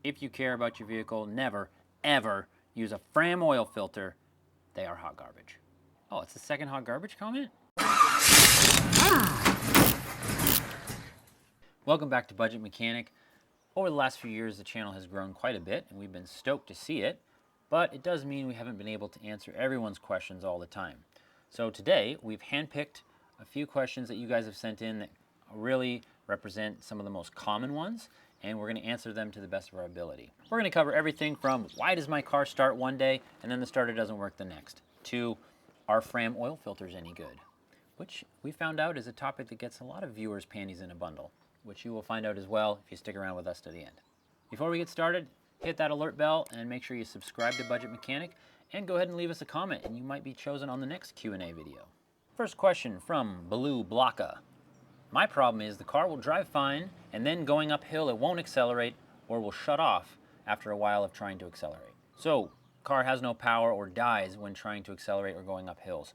If you care about your vehicle, never, ever use a Fram oil filter. They are hot garbage. Oh, it's the second hot garbage comment? Welcome back to Budget Mechanic. Over the last few years, the channel has grown quite a bit, and we've been stoked to see it, but it does mean we haven't been able to answer everyone's questions all the time. So today, we've handpicked a few questions that you guys have sent in that really represent some of the most common ones, and we're going to answer them to the best of our ability. We're going to cover everything from why does my car start one day and then the starter doesn't work the next, to are Fram oil filters any good? Which we found out is a topic that gets a lot of viewers' panties in a bundle, which you will find out as well if you stick around with us to the end. Before we get started, hit that alert bell and make sure you subscribe to Budget Mechanic, and go ahead and leave us a comment and you might be chosen on the next Q&A video. First question from Blue Blocka. My problem is the car will drive fine and then going uphill it won't accelerate or will shut off after a while of trying to accelerate. So, car has no power or dies when trying to accelerate or going up hills.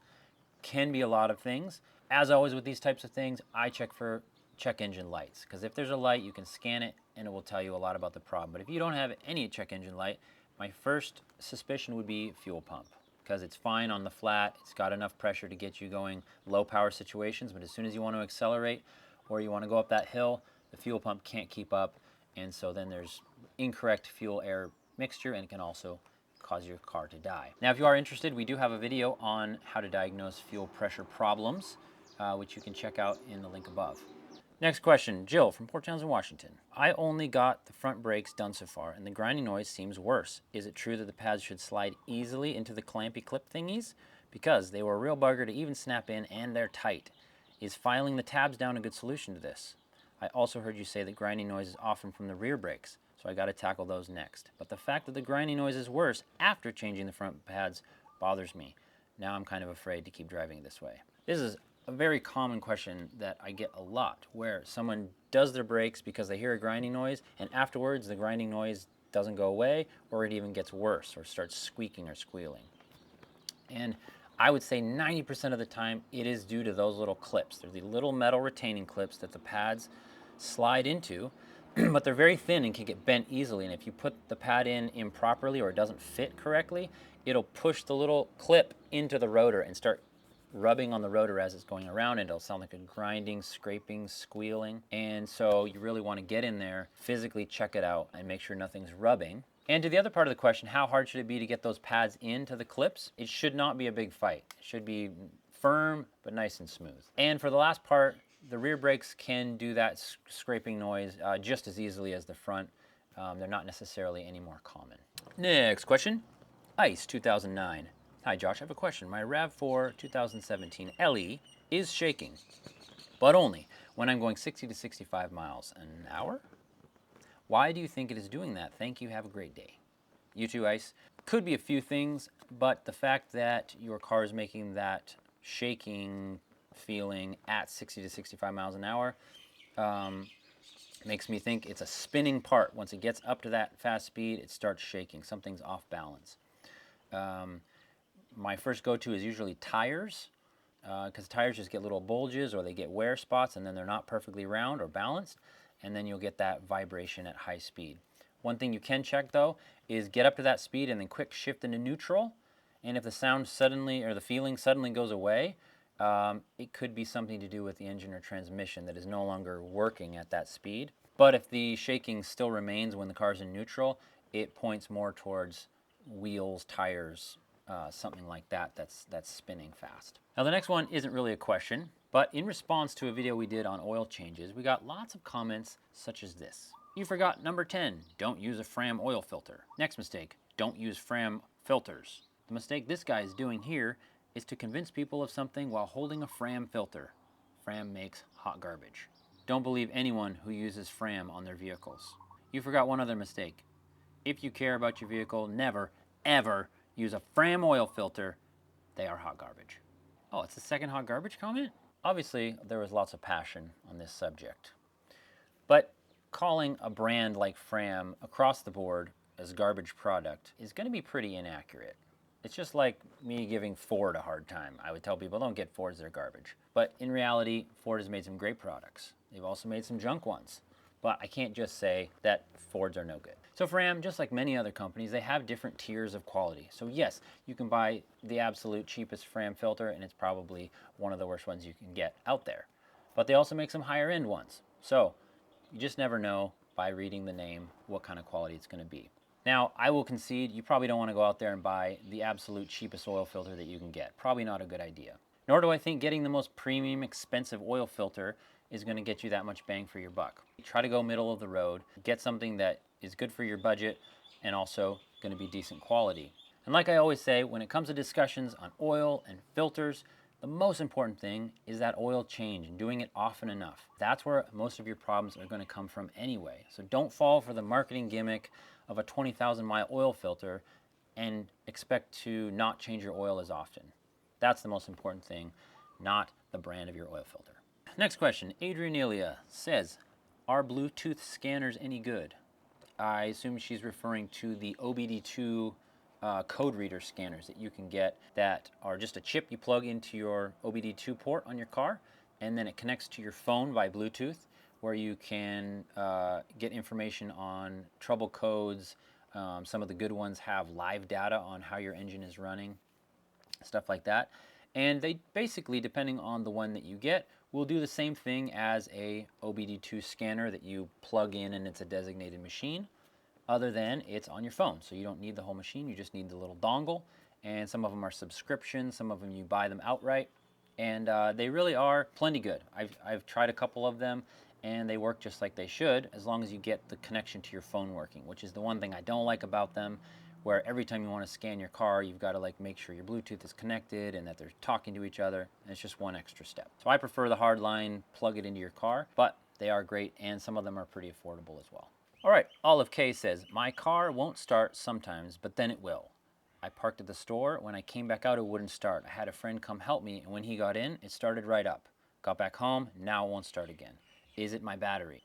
Can be a lot of things. As always with these types of things, I check for check engine lights, because if there's a light you can scan it and it will tell you a lot about the problem. But if you don't have any check engine light, my first suspicion would be fuel pump, because it's fine on the flat, it's got enough pressure to get you going low power situations, but as soon as you want to accelerate or you want to go up that hill, the fuel pump can't keep up, and so then there's incorrect fuel air mixture and it can also cause your car to die. Now if you are interested, we do have a video on how to diagnose fuel pressure problems, which you can check out in the link above. Next question, Jill from Port Townsend, Washington. I only got the front brakes done so far and the grinding noise seems worse. Is it true that the pads should slide easily into the clampy clip thingies? Because they were a real bugger to even snap in and they're tight. Is filing the tabs down a good solution to this? I also heard you say that grinding noise is often from the rear brakes, so I got to tackle those next. But the fact that the grinding noise is worse after changing the front pads bothers me. Now I'm kind of afraid to keep driving this way. This is a very common question that I get a lot, where someone does their brakes because they hear a grinding noise and afterwards the grinding noise doesn't go away, or it even gets worse or starts squeaking or squealing. And I would say 90% of the time it is due to those little clips. They're the little metal retaining clips that the pads slide into, but they're very thin and can get bent easily, and if you put the pad in improperly or it doesn't fit correctly, it'll push the little clip into the rotor and start rubbing on the rotor as it's going around, and it'll sound like a grinding, scraping, squealing. And so you really want to get in there, physically check it out, and make sure nothing's rubbing. And to the other part of the question, how hard should it be to get those pads into the clips? It should not be a big fight. It should be firm, but nice and smooth. And for the last part, the rear brakes can do that scraping noise just as easily as the front. They're not necessarily any more common. Next question, Ice 2009. Hi Josh, I have a question. My RAV4 2017 LE is shaking, but only when I'm going 60 to 65 miles an hour. Why do you think it is doing that? Thank you, have a great day. You too, Ice. Could be a few things, but the fact that your car is making that shaking feeling at 60 to 65 miles an hour makes me think it's a spinning part. Once it gets up to that fast speed, it starts shaking. Something's off balance. My first go-to is usually tires, because tires just get little bulges or they get wear spots and then they're not perfectly round or balanced, and then you'll get that vibration at high speed. One thing you can check though is get up to that speed and then quick shift into neutral, and if the sound suddenly or the feeling suddenly goes away, it could be something to do with the engine or transmission that is no longer working at that speed. But if the shaking still remains when the car's in neutral, it points more towards wheels, tires, something like that that's spinning fast. Now the next one isn't really a question, but in response to a video we did on oil changes, we got lots of comments such as this. You forgot number 10, don't use a Fram oil filter. Next mistake, don't use Fram filters. The mistake this guy is doing here is to convince people of something while holding a Fram filter. Fram makes hot garbage. Don't believe anyone who uses Fram on their vehicles. You forgot one other mistake. If you care about your vehicle, never, ever use a Fram oil filter. They are hot garbage. Oh, it's the second hot garbage comment? Obviously, there was lots of passion on this subject. But calling a brand like Fram across the board as garbage product is going to be pretty inaccurate. It's just like me giving Ford a hard time. I would tell people, don't get Fords, they're garbage. But in reality, Ford has made some great products. They've also made some junk ones. But I can't just say that Fords are no good. So Fram, just like many other companies, they have different tiers of quality. So yes, you can buy the absolute cheapest Fram filter and it's probably one of the worst ones you can get out there. But they also make some higher end ones. So you just never know by reading the name what kind of quality it's going to be. Now, I will concede you probably don't want to go out there and buy the absolute cheapest oil filter that you can get. Probably not a good idea. Nor do I think getting the most premium, expensive oil filter is going to get you that much bang for your buck. Try to go middle of the road, get something that is good for your budget and also going to be decent quality. And like I always say, when it comes to discussions on oil and filters, the most important thing is that oil change and doing it often enough. That's where most of your problems are going to come from anyway. So don't fall for the marketing gimmick of a 20,000 mile oil filter and expect to not change your oil as often. That's the most important thing, not the brand of your oil filter. Next question, Adrianelia says, are Bluetooth scanners any good? I assume she's referring to the OBD2 code reader scanners that you can get that are just a chip you plug into your OBD2 port on your car, and then it connects to your phone by Bluetooth, where you can get information on trouble codes. Some of the good ones have live data on how your engine is running, stuff like that. And they basically, depending on the one that you get, will do the same thing as a OBD2 scanner that you plug in and it's a designated machine, other than it's on your phone. So you don't need the whole machine, you just need the little dongle. And some of them are subscriptions, some of them you buy them outright. And they really are plenty good. I've tried a couple of them and they work just like they should, as long as you get the connection to your phone working, which is the one thing I don't like about them, where every time you want to scan your car, you've got to like make sure your Bluetooth is connected and that they're talking to each other, and it's just one extra step. So I prefer the hardline, plug it into your car, but they are great and some of them are pretty affordable as well. All right, Olive K says, my car won't start sometimes, but then it will. I parked at the store. When I came back out, it wouldn't start. I had a friend come help me, and when he got in, it started right up. Got back home, now it won't start again. Is it my battery?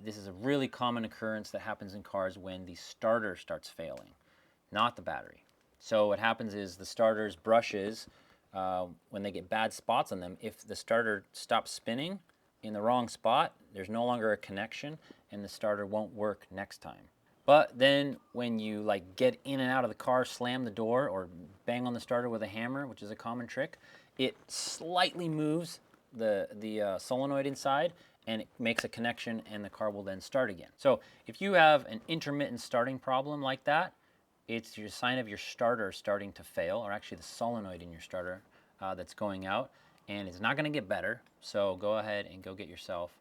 This is a really common occurrence that happens in cars when the starter starts failing, not the battery. So what happens is the starter's brushes, when they get bad spots on them, if the starter stops spinning in the wrong spot, there's no longer a connection and the starter won't work next time. But then when you like get in and out of the car, slam the door or bang on the starter with a hammer, which is a common trick, it slightly moves the solenoid inside and it makes a connection and the car will then start again. So if you have an intermittent starting problem like that, it's your sign of your starter starting to fail, or actually the solenoid in your starter that's going out, and it's not going to get better. So go ahead and go get yourself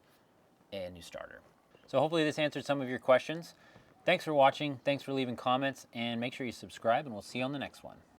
a new starter. So hopefully this answered some of your questions. Thanks for watching, thanks for leaving comments, and make sure you subscribe, and we'll see you on the next one.